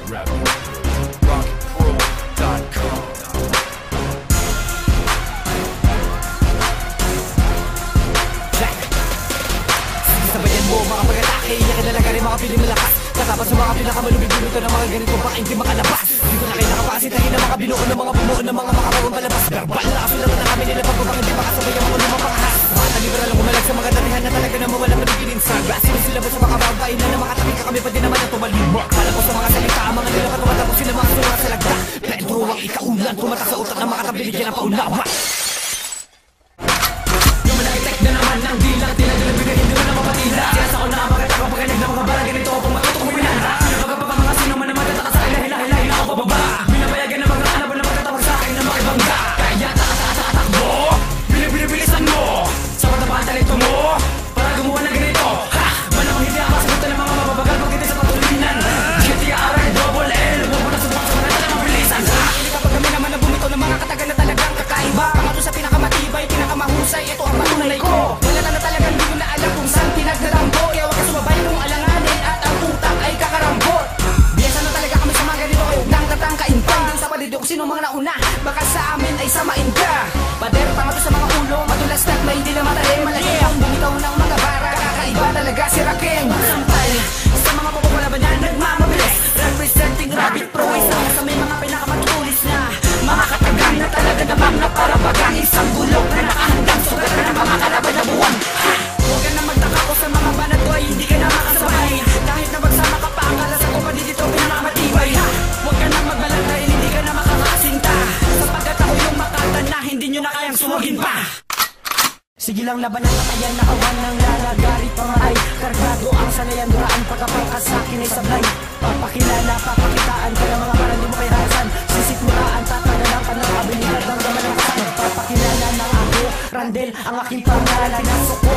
rocketpro.com. Sabayan mo mga pag-atake, iyakin na lang ka rin mga piling malakas. Katapos sa mga pinakamalubig bulutan ng mga ganito baka hindi makalabas. Dito na kayo nakapasitahin ng mga binuo ng mga bumuo ng mga makakawang palabas. Verbal na kasulatan na kami nila pagpapang hindi makasabay ang mga lumapangahas. Mga talibra lang umalag sa mga datihan na talaga na mawala manigilin sa gas. Sinusilabot sa mga babayin na makatabi ka kami pa din naman ang tumalimok. Kala ko sa mga salita ang mga nila patumatapos sila mga sunod sa lagda. Pedro ang ikaulan, tumatak sa utak ng mga kabiligyan ng paunawa. Yung manarkitek na naman ng dila, tinagil ang bigay, hindi mo na mapatila. Sinas ako na mga katapang pagkanig ng mga barang ganito kung matutok mo pinanda. Pinapagapa mga sino man na magtataka sa akin, hilahilahin ako pababa. Binabayagan na mga anak mo na magtatawag sa akin na makibangga. Kaya takas mo, bilibilisan mo. Sapat na ba ang talento mo para gumawa ng ganito? Ha! Manamang hindi ako sagutan ng mga mababagal pagkita sa patulinan. GTR ay double L, huwag mo na subukan sa mga nalang mabilisan. Hindi kapag kami naman na bumitaw ng mga katagal na talagang kakaiba. Pangato sa pinakamatibay, pinakamahusay, ito ang patunay ko. Wala na talagang hindi ko na alam kung saan pinagdarambo. Kaya huwag ka sumabay kung alanganin at ang utak ay kakarambot. Biyasa na talaga kami sa mga ganito, nang tatangkain pa. Hanggang sa palidyo kung sino mga nauna, baka sa amin ay samain ka. Pader, pangato sa mga ulo, madulas na't may hindi na matalim. Malaki kung bumitaw ng mga bara, kakaiba talaga si Raking. Sampal, sa mga pupukulaban na nagmamabilis. Representing Rabbit Pro, isang sa may mga pinakamatulis na mga katagang na talaga namang na para bagang isang bulok na nakahandang sugat na ng mga kalaban na buwan. Huwag ka na magtaka ko sa mga banat ko ay hindi ka na makasabay. Kahit na magsama ka pa, akala sa kumpanya dito pinakamatibay. Huwag ka na magbalag dahil hindi ka na makakasinta, sapagkat ako yung makata na hindi nyo na kayang sumugin pa. Sige lang laban ang katayan na kawan ng lalagarit pa nga ay kargado ang sanayan duraan pagkapangkas sa akin ay sablay. Papakilala, papakitaan ka ng mga parang di mo kay harasan. Sisikmuraan, tatanalang ka ng abilidad ng gaman ng kasan. Papakilala ng ako, Randel, ang aking pangalan na suko.